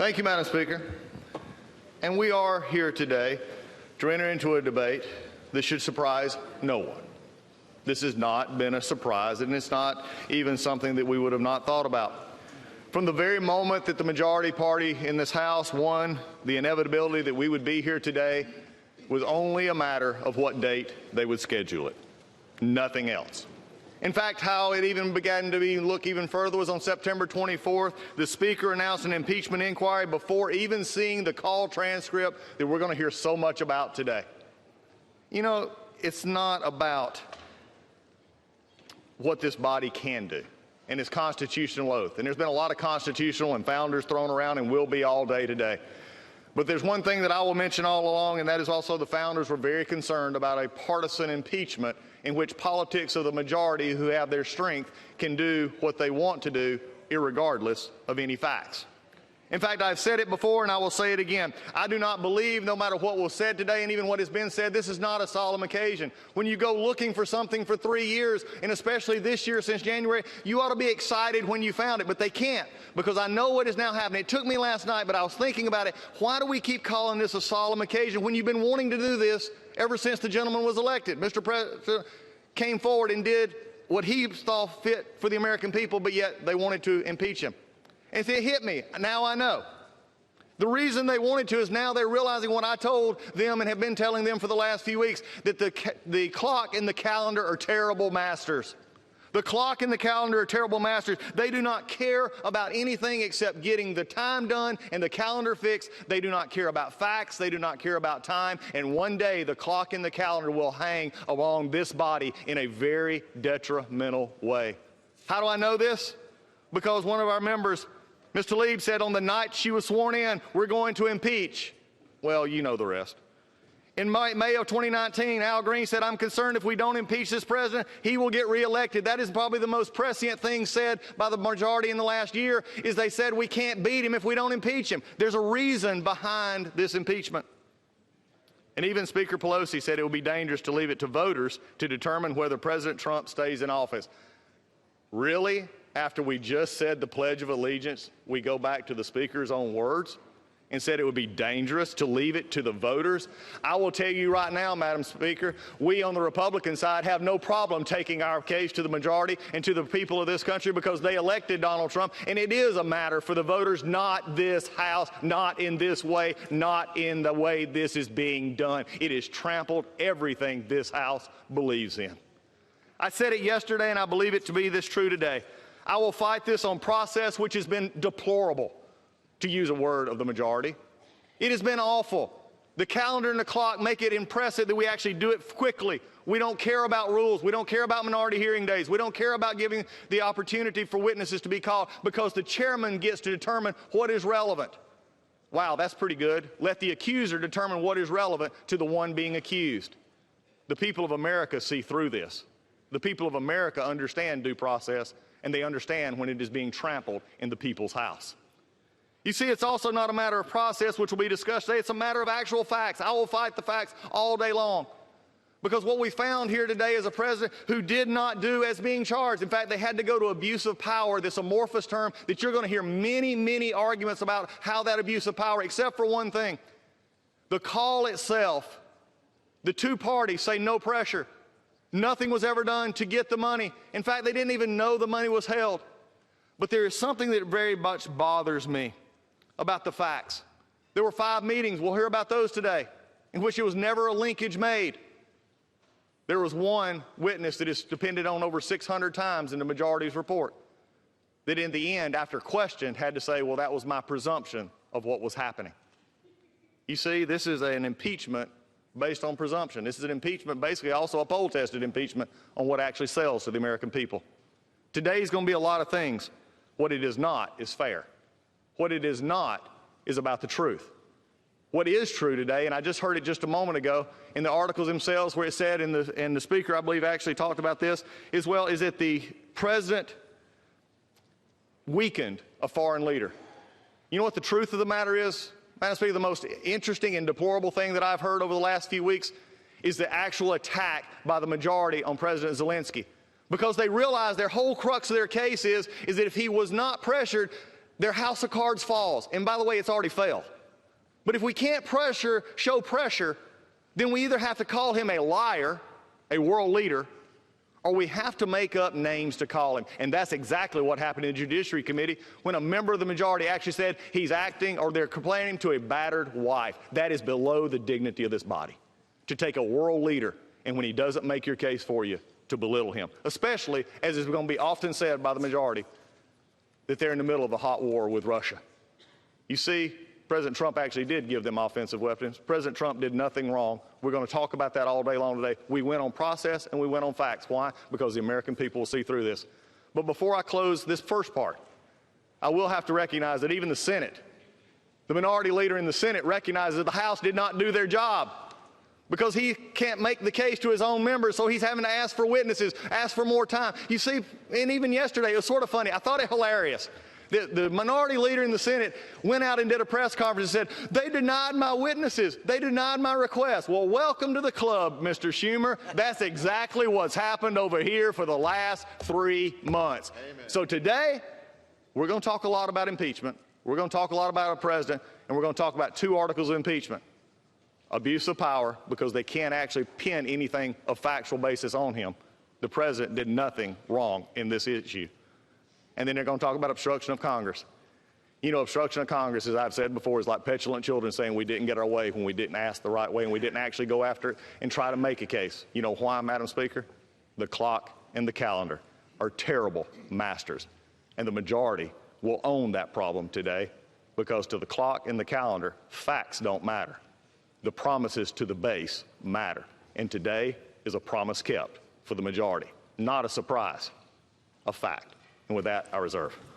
Thank you, Madam Speaker. And we are here today to enter into a debate that should surprise no one. This has not been a surprise, and it's not even something that we would have not thought about. From the very moment that the majority party in this House won the inevitability that we would be here today was only a matter of what date they would schedule it, nothing else. In fact, how it even began to look even further was on September 24th. The Speaker announced an impeachment inquiry before even seeing the call transcript that we're going to hear so much about today. You know, it's not about what this body can do and its constitutional oath. And there's been a lot of constitutional and founders thrown around and will be all day today. But there's one thing that I will mention all along, and that is also the founders were very concerned about a partisan impeachment in which politics of the majority who have their strength can do what they want to do irregardless of any facts. In fact, I've said it before and I will say it again. I do not believe, no matter what was said today and even what has been said, this is not a solemn occasion. When you go looking for something for 3 years, and especially this year since January, you ought to be excited when you found it, but they can't, because I know what is now happening. It took me last night, but I was thinking about it. Why do we keep calling this a solemn occasion when you've been wanting to do this ever since the gentleman was elected? Mr. President came forward and did what he thought fit for the American people, but yet they wanted to impeach him. And it hit me. Now I know. The reason they wanted to is now they're realizing what I told them and have been telling them for the last few weeks, that the clock and the calendar are terrible masters. The clock and the calendar are terrible masters. They do not care about anything except getting the time done and the calendar fixed. They do not care about facts. They do not care about time. And one day the clock and the calendar will hang along this body in a very detrimental way. How do I know this? Because one of our members, Ms. Tlaib, said on the night she was sworn in, we're going to impeach. Well, you know the rest. In May of 2019, Al Green said, I'm concerned if we don't impeach this president, he will get reelected. That is probably the most prescient thing said by the majority in the last year, is they said we can't beat him if we don't impeach him. There's a reason behind this impeachment. And even Speaker Pelosi said it would be dangerous to leave it to voters to determine whether President Trump stays in office. Really? After we just said the Pledge of Allegiance, we go back to the Speaker's own words and said it would be dangerous to leave it to the voters? I will tell you right now, Madam Speaker, we on the Republican side have no problem taking our case to the majority and to the people of this country, because they elected Donald Trump, and it is a matter for the voters, not this House, not in this way, not in the way this is being done. It has trampled everything this House believes in. I said it yesterday, and I believe it to be this true today. I will fight this on process, which has been deplorable, to use a word of the majority. It has been awful. The calendar and the clock make it impressive that we actually do it quickly. We don't care about rules. We don't care about minority hearing days. We don't care about giving the opportunity for witnesses to be called, because the chairman gets to determine what is relevant. Wow, that's pretty good. Let the accuser determine what is relevant to the one being accused. The people of America see through this. The people of America understand due process, and they understand when it is being trampled in the people's house. You see, it's also not a matter of process, which will be discussed today. It's a matter of actual facts. I will fight the facts all day long, because what we found here today is a president who did not do as being charged. In fact, they had to go to abuse of power, this amorphous term that you're going to hear many, many arguments about how that abuse of power, except for one thing. The call itself, the two parties say no pressure. Nothing was ever done to get the money. In fact, they didn't even know the money was held. But there is something that very much bothers me about the facts. There were 5 meetings, we'll hear about those today, in which it was never a linkage made. There was one witness that is depended on over 600 times in the majority's report, that in the end, after questioned, had to say, well, that was my presumption of what was happening. You see, this is an impeachment based on presumption. This is an impeachment, basically also a poll-tested impeachment on what actually sells to the American people. Today is going to be a lot of things. What it is not is fair. What it is not is about the truth. What is true today, and I just heard it just a moment ago in the articles themselves where it said, and the Speaker, I believe, actually talked about this as well, is that the President weakened a foreign leader. You know what the truth of the matter is? Madam Speaker, the most interesting and deplorable thing that I've heard over the last few weeks is the actual attack by the majority on President Zelensky. Because they realize their whole crux of their case is that if he was not pressured, their house of cards falls. And by the way, it's already failed. But if we can't show pressure, then we either have to call him a liar, a world leader, or we have to make up names to call him. And that's exactly what happened in the Judiciary Committee when a member of the majority actually said he's acting, or they're complaining to a battered wife. That is below the dignity of this body, to take a world leader and when he doesn't make your case for you, to belittle him, especially as is going to be often said by the majority that they're in the middle of a hot war with Russia. You see, President Trump actually did give them offensive weapons. President Trump did nothing wrong. We're going to talk about that all day long today. We went on process and we went on facts. Why? Because the American people will see through this. But before I close this first part, I will have to recognize that even the Senate, the minority leader in the Senate, recognizes that the House did not do their job because he can't make the case to his own members, so he's having to ask for witnesses, ask for more time. You see, and even yesterday, it was sort of funny. I thought it hilarious. The minority leader in the Senate went out and did a press conference and said, they denied my witnesses. They denied my request. Well, welcome to the club, Mr. Schumer. That's exactly what's happened over here for the last 3 months. Amen. So today, we're going to talk a lot about impeachment. We're going to talk a lot about our president, and we're going to talk about 2 articles of impeachment. Abuse of power, because they can't actually pin anything of factual basis on him. The president did nothing wrong in this issue. And then they're going to talk about obstruction of Congress. You know, obstruction of Congress, as I've said before, is like petulant children saying we didn't get our way when we didn't ask the right way and we didn't actually go after it and try to make a case. You know why, Madam Speaker? The clock and the calendar are terrible masters. And the majority will own that problem today, because to the clock and the calendar, facts don't matter. The promises to the base matter. And today is a promise kept for the majority. Not a surprise, a fact. And with that, I reserve.